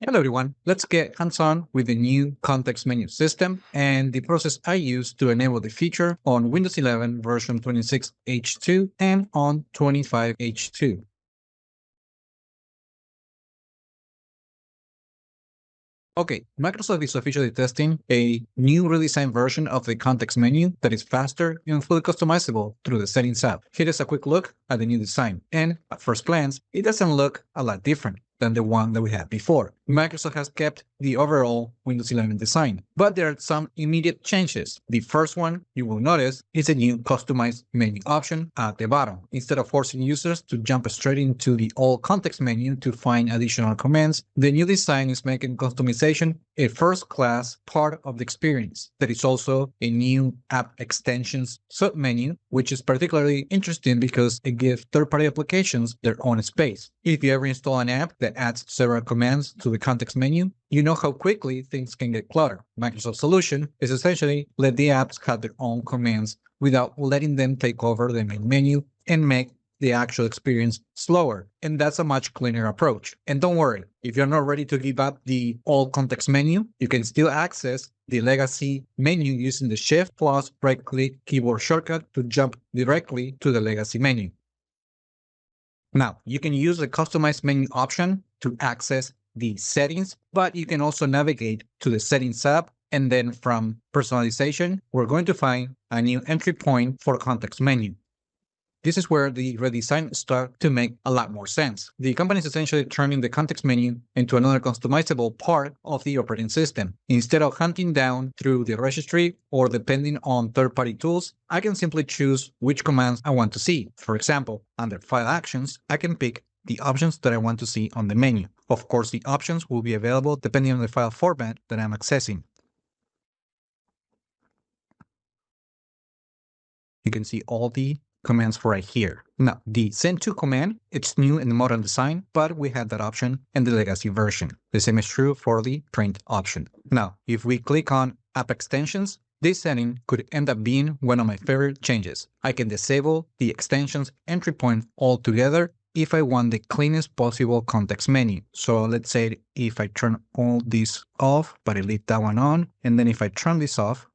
Hello everyone, let's get hands-on with the new context menu system and the process I use to enable the feature on Windows 11 version 26H2 and on 25H2. Okay, Microsoft is officially testing a new redesigned version of the context menu that is faster and fully customizable through the Settings app. Here is a quick look at the new design, and at first glance, it doesn't look a lot different than the one that we had before. Microsoft has kept the overall Windows 11 design, but there are some immediate changes. The first one you will notice is a new customized menu option at the bottom. Instead of forcing users to jump straight into the all context menu to find additional commands, the new design is making customization a first-class part of the experience. There is also a new app extensions submenu, which is particularly interesting because it gives third-party applications their own space. If you ever install an app that adds several commands to the context menu, you know how quickly things can get cluttered. Microsoft's solution is essentially let the apps have their own commands without letting them take over the main menu and make the actual experience slower. And that's a much cleaner approach. And don't worry, if you're not ready to give up the all context menu, you can still access the legacy menu using the Shift plus right click keyboard shortcut to jump directly to the legacy menu. Now, you can use the customized menu option to access the settings, but you can also navigate to the Settings app, and then from personalization, we're going to find a new entry point for context menu. This is where the redesign starts to make a lot more sense. The company is essentially turning the context menu into another customizable part of the operating system. Instead of hunting down through the registry or depending on third-party tools, I can simply choose which commands I want to see. For example, under File Actions, I can pick the options that I want to see on the menu. Of course, the options will be available depending on the file format that I'm accessing. You can see all the commands right here. Now, the send to command, it's new in the modern design, but we had that option in the legacy version. The same is true for the print option. Now, if we click on app extensions, this setting could end up being one of my favorite changes. I can disable the extensions entry point altogether if I want the cleanest possible context menu. So let's say if I turn all this off, but I leave that one on, and then if I turn this off,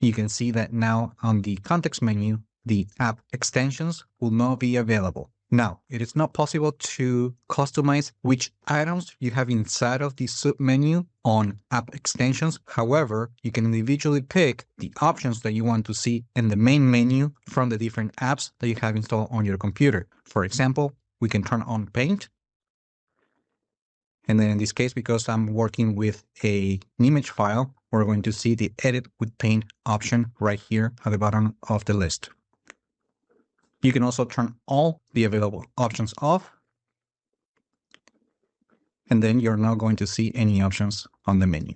you can see that now on the context menu, the app extensions will not be available. Now, it is not possible to customize which items you have inside of the submenu on app extensions. However, you can individually pick the options that you want to see in the main menu from the different apps that you have installed on your computer. For example, we can turn on Paint. And then in this case, because I'm working with an image file, we're going to see the Edit with Paint option right here at the bottom of the list. You can also turn all the available options off, and then you're not going to see any options on the menu.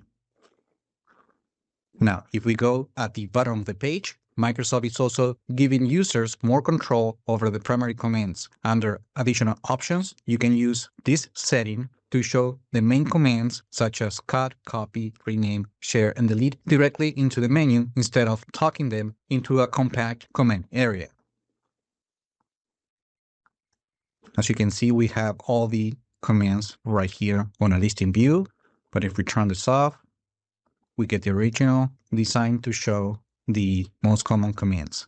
Now, if we go at the bottom of the page, Microsoft is also giving users more control over the primary commands. Under additional options, you can use this setting to show the main commands such as cut, copy, rename, share, and delete directly into the menu instead of tucking them into a compact command area. As you can see, we have all the commands right here on a listing view, but if we turn this off, we get the original design to show the most common commands.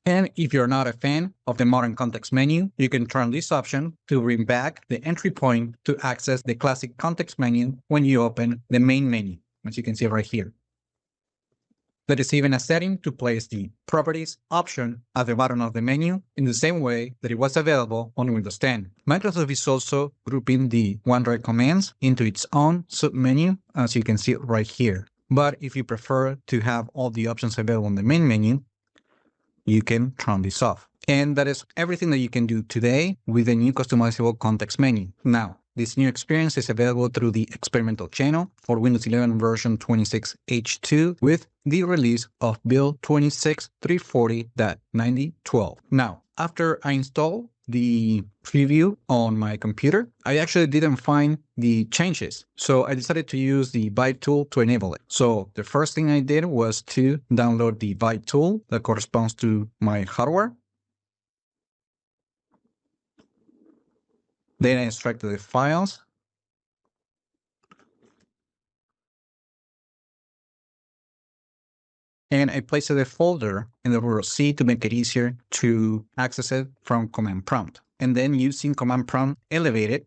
And if you're not a fan of the modern context menu, you can turn this option to bring back the entry point to access the classic context menu when you open the main menu, as you can see right here. There is even a setting to place the Properties option at the bottom of the menu in the same way that it was available on Windows 10. Microsoft is also grouping the OneDrive commands into its own submenu, as you can see right here. But if you prefer to have all the options available in the main menu, you can turn this off. And that is everything that you can do today with the new customizable context menu. Now, this new experience is available through the experimental channel for Windows 11 version 26H2 with the release of build 26340.9012. Now, after I install the preview on my computer, I actually didn't find the changes. So I decided to use the Byte tool to enable it. So the first thing I did was to download the Byte tool that corresponds to my hardware. Then I extracted the files And I placed a folder in the row C to make it easier to access it from command prompt. And then using command prompt elevated,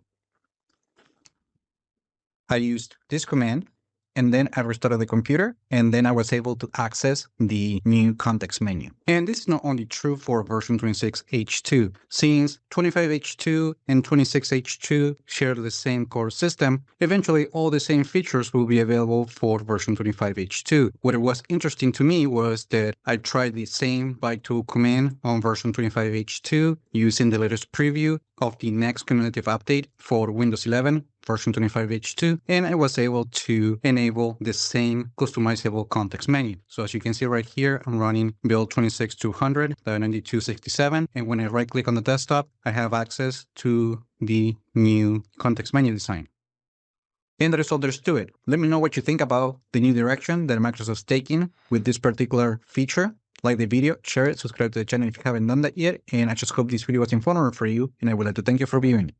I used this command, and then I restarted the computer, and then I was able to access the new context menu. And this is not only true for version 26H2. Since 25H2 and 26H2 share the same core system, eventually all the same features will be available for version 25H2. What was interesting to me was that I tried the same byte tool command on version 25H2 using the latest preview of the next cumulative update for Windows 11 version 25H2, and I was able to enable the same customizable context menu. So as you can see right here, I'm running build 26200, 9267, and when I right click on the desktop, I have access to the new context menu design. And that is all there is to it. Let me know what you think about the new direction that Microsoft is taking with this particular feature. Like the video, share it, subscribe to the channel if you haven't done that yet, and I just hope this video was informative for you, and I would like to thank you for viewing.